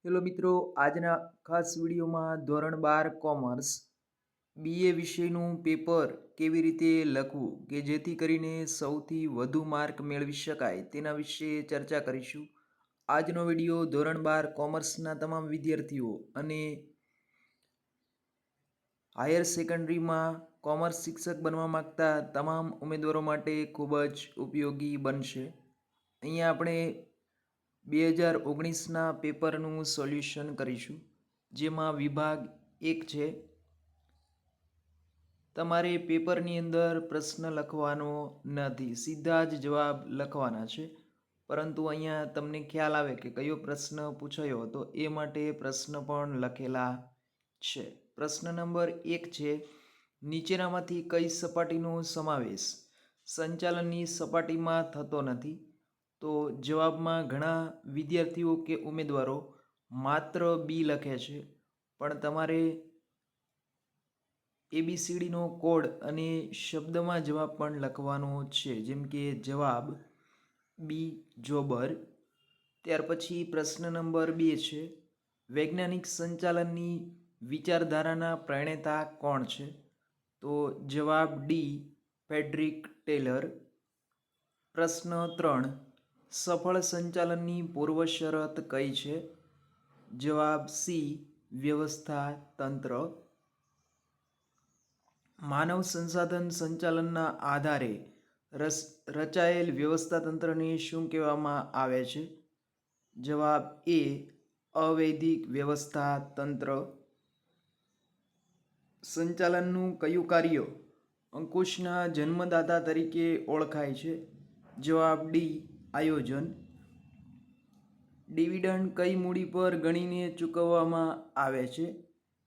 Hello મિત્રો, આજના ખાસ વિડીયોમાં ધોરણ 12 કોમર્સ બીએ વિષયનું પેપર કેવી રીતે લખવું કે જેથી કરીને સૌથી વધુ માર્ક મેળવી શકાય તેના વિશે ચર્ચા કરીશું. આજનો વિડીયો ધોરણ 12 કોમર્સના તમામ વિદ્યાર્થીઓ અને હાયર સેકન્ડરીમાં કોમર્સ શિક્ષક બનવા માંગતા તમામ ઉમેદવારો માટે ખૂબ જ ઉપયોગી બનશે. અહીંયા આપણે 2019ના પેપરનું સોલ્યુશન કરીશું, જેમાં વિભાગ 1 છે. તમારે પેપરની અંદર પ્રશ્ન લખવાનો નથી, સીધા જ જવાબ લખવાના છે. પરંતુ અહીંયા તમને ખ્યાલ આવે કે કયો પ્રશ્ન પૂછાયો હતો, એ માટે પ્રશ્ન પણ લખેલા છે. પ્રશ્ન નંબર 1 છે, નીચેનામાંથી કઈ સપાટીનો સમાવેશ સંચાલનની સપાટીમાં થતો નથી? તો જવાબમાં ઘણા વિદ્યાર્થીઓ કે ઉમેદવારો માત્ર બી લખે છે, પણ તમારે ABCDનો કોડ અને શબ્દમાં જવાબ પણ લખવાનો છે, જેમ કે જવાબ બી જોબર. ત્યાર પછી પ્રશ્ન નંબર 2 છે, વૈજ્ઞાનિક સંચાલનની વિચારધારાના પ્રણેતા કોણ છે? તો જવાબ ડી ફ્રેડરિક ટેલર. પ્રશ્ન 3, સફળ સંચાલનની પૂર્વ શરત કઈ છે? જવાબ સી વ્યવસ્થા તંત્ર. માનવ સંસાધન સંચાલનના આધારે રચાયેલ વ્યવસ્થા તંત્રને શું કહેવામાં આવે છે? જવાબ એ અવૈધિક વ્યવસ્થા તંત્ર. સંચાલનનું કયું કાર્ય અંકુશના જન્મદાતા તરીકે ઓળખાય છે? જવાબ ડી આયોજન. ડિવિડન્ડ કઈ મૂડી પર ગણીને ચૂકવવામાં આવે છે?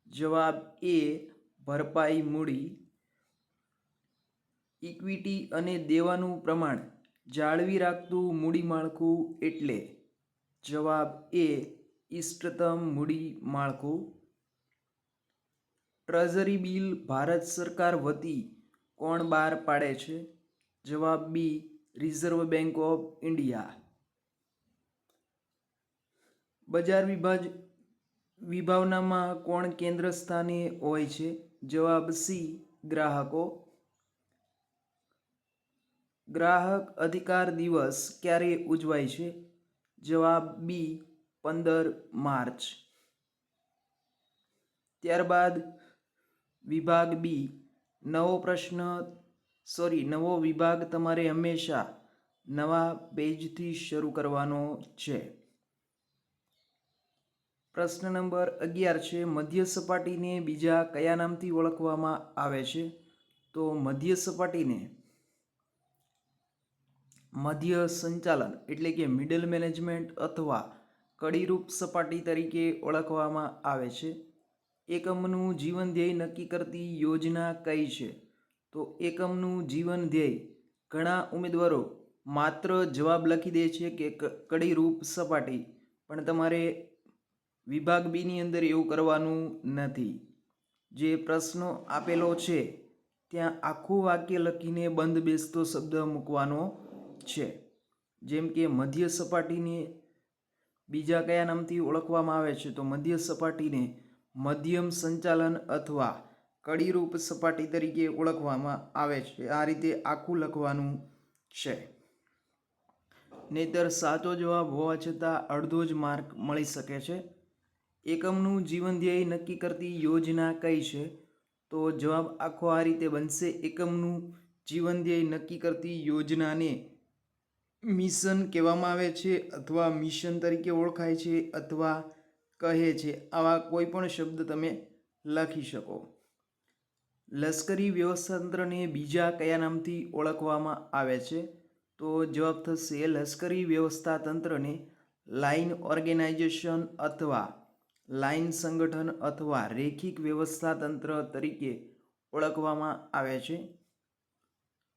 જવાબ એ ભરપાઈ મૂડી. ઇક્વિટી અને દેવાનું પ્રમાણ જાળવી રાખતું મૂડી માળખું એટલે? જવાબ એ ઇષ્ટતમ મૂડી માળખું. ટ્રેઝરી બિલ ભારત સરકાર વતી કોણ બહાર પાડે છે? જવાબ બી રિઝર્વ બેંક ઓફ ઇન્ડિયા. બજાર વિભાવનામાં કોણ કેન્દ્ર સ્થાને હોય છે? જવાબ સી ગ્રાહકો. ગ્રાહક અધિકાર દિવસ ક્યારે ઉજવાય છે? જવાબ બી 15 માર્ચ. ત્યારબાદ વિભાગ બી, નવો વિભાગ તમારે હંમેશા નવા પેજથી શરૂ કરવાનો છે. પ્રશ્ન નંબર 11 છે, મધ્ય સપાટીને બીજા કયા નામથી ઓળખવામાં આવે છે? તો મધ્ય સપાટીને મધ્ય સંચાલન એટલે કે મિડલ મેનેજમેન્ટ અથવા કડીરૂપ સપાટી તરીકે ઓળખવામાં આવે છે. એકમનું જીવન ધ્યેય નક્કી કરતી યોજના કઈ છે? તો એકમનું જીવન ધ્યેય ઘણા ઉમેદવારો માત્ર જવાબ લખી દે છે કે કડીરૂપ સપાટી, પણ તમારે વિભાગ બીની અંદર એવું કરવાનું નથી. જે પ્રશ્નો આપેલો છે ત્યાં આખું વાક્ય લખીને બંધ બેસતો શબ્દ મૂકવાનો છે. જેમ કે મધ્ય સપાટીને બીજા કયા નામથી ઓળખવામાં આવે છે? તો મધ્ય સપાટીને મધ્યમ સંચાલન અથવા કડીરૂપ સપાટી તરીકે ઓળખવામાં આવે છે. આ રીતે આખું લખવાનું છે, નહીતર સાચો જવાબ હોવા છતાં અડધો જ માર્ક મળી શકે છે. એકમનું જીવન ધ્યેય નક્કી કરતી યોજના કઈ છે? તો જવાબ આખો આ રીતે બનશે. એકમનું જીવન ધ્યેય નક્કી કરતી યોજનાને મિશન કહેવામાં આવે છે, અથવા મિશન તરીકે ઓળખાય છે, અથવા કહે છે. આવા કોઈ પણ શબ્દ તમે લખી શકો. લશ્કરી વ્યવસ્થાતંત્રને બીજા કયા નામથી ઓળખવામાં આવે છે? તો જવાબ થશે લશ્કરી વ્યવસ્થાતંત્રને લાઇન ઓર્ગેનાઇઝેશન અથવા લાઇન સંગઠન અથવા રેખિક વ્યવસ્થાતંત્ર તરીકે ઓળખવામાં આવે છે.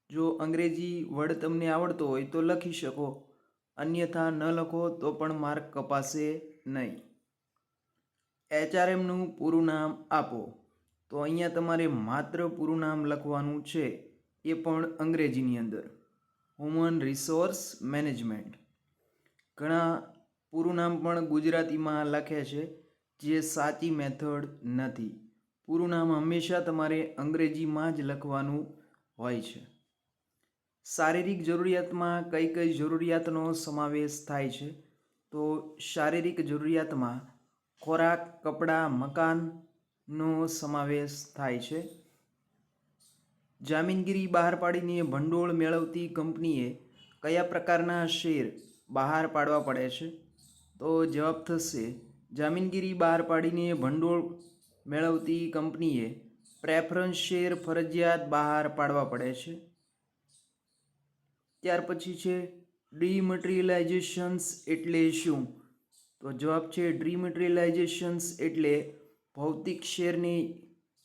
જો અંગ્રેજી વર્ડ તમને આવડતો હોય તો લખી શકો, અન્યથા ન લખો તો પણ માર્ક કપાશે નહીં. HRMનું પૂરું નામ આપો. તો અહીંયા તમારે માત્ર પૂરું નામ લખવાનું છે, એ પણ અંગ્રેજીની અંદર. Human resource management. ઘણા પૂરું નામ પણ ગુજરાતીમાં લખે છે, જે સાચી મેથડ નથી. પૂરું નામ હંમેશા તમારે અંગ્રેજીમાં જ લખવાનું હોય છે. શારીરિક જરૂરિયાતમાં કઈ કઈ જરૂરિયાતનો સમાવેશ થાય છે? તો શારીરિક જરૂરિયાતમાં ખોરાક, કપડાં, મકાનનો સમાવેશ થાય છે. જામીનગીરી બહાર પાડીને ભંડોળ મેળવતી કંપનીએ કયા પ્રકારના શેર બહાર પાડવા પડે છે? તો જવાબ થશે જામીનગીરી બહાર પાડીને ભંડોળ મેળવતી કંપનીએ પ્રેફરન્સ શેર ફરજિયાત બહાર પાડવા પડે છે. ત્યાર પછી છે ડીમટીરિયલાઇઝેશન્સ એટલે શું? તો જવાબ છે ડીમટીરિયલાઇઝેશન્સ એટલે ભૌતિક શેરની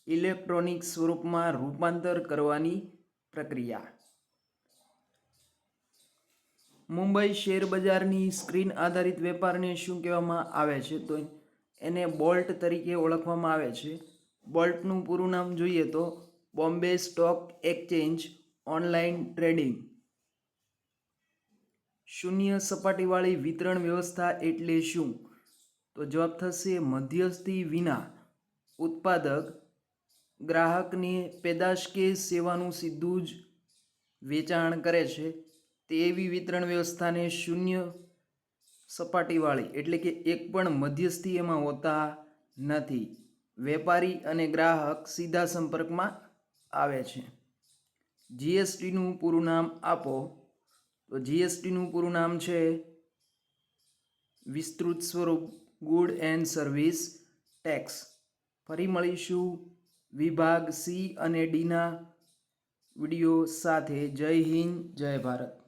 ઇલેક્ટ્રોનિક સ્વરૂપમાં રૂપાંતર કરવાની પ્રક્રિયા. મુંબઈ શેર બજારની સ્ક્રીન આધારિત વેપારને શું કહેવામાં આવે છે? તો એને બોલ્ટ તરીકે ઓળખવામાં આવે છે. બોલ્ટનું પૂરું નામ જોઈએ તો Bombay stock exchange online trading. શૂન્ય સપાટીવાળી વિતરણ વ્યવસ્થા એટલે શું? તો જવાબ થશે મધ્યસ્થી વિના ઉત્પાદક ગ્રાહકને પેદાશ કે સેવાનું સીધું જ વેચાણ કરે છે તેવી વિતરણ વ્યવસ્થાને શૂન્ય સપાટીવાળી એટલે કે એક પણ મધ્યસ્થી એમાં હોતા નથી. વેપારી અને ગ્રાહક સીધા સંપર્કમાં આવે છે. જીએસટીનું પૂરું નામ આપો. તો જીએસટીનું પૂરું નામ છે વિસ્તૃત સ્વરૂપ ગુડ એન્ડ સર્વિસ ટેક્સ. ફરી મળીશું વિભાગ સી અને ડીના વિડીયો સાથે. જય હિન્દ, જય ભારત.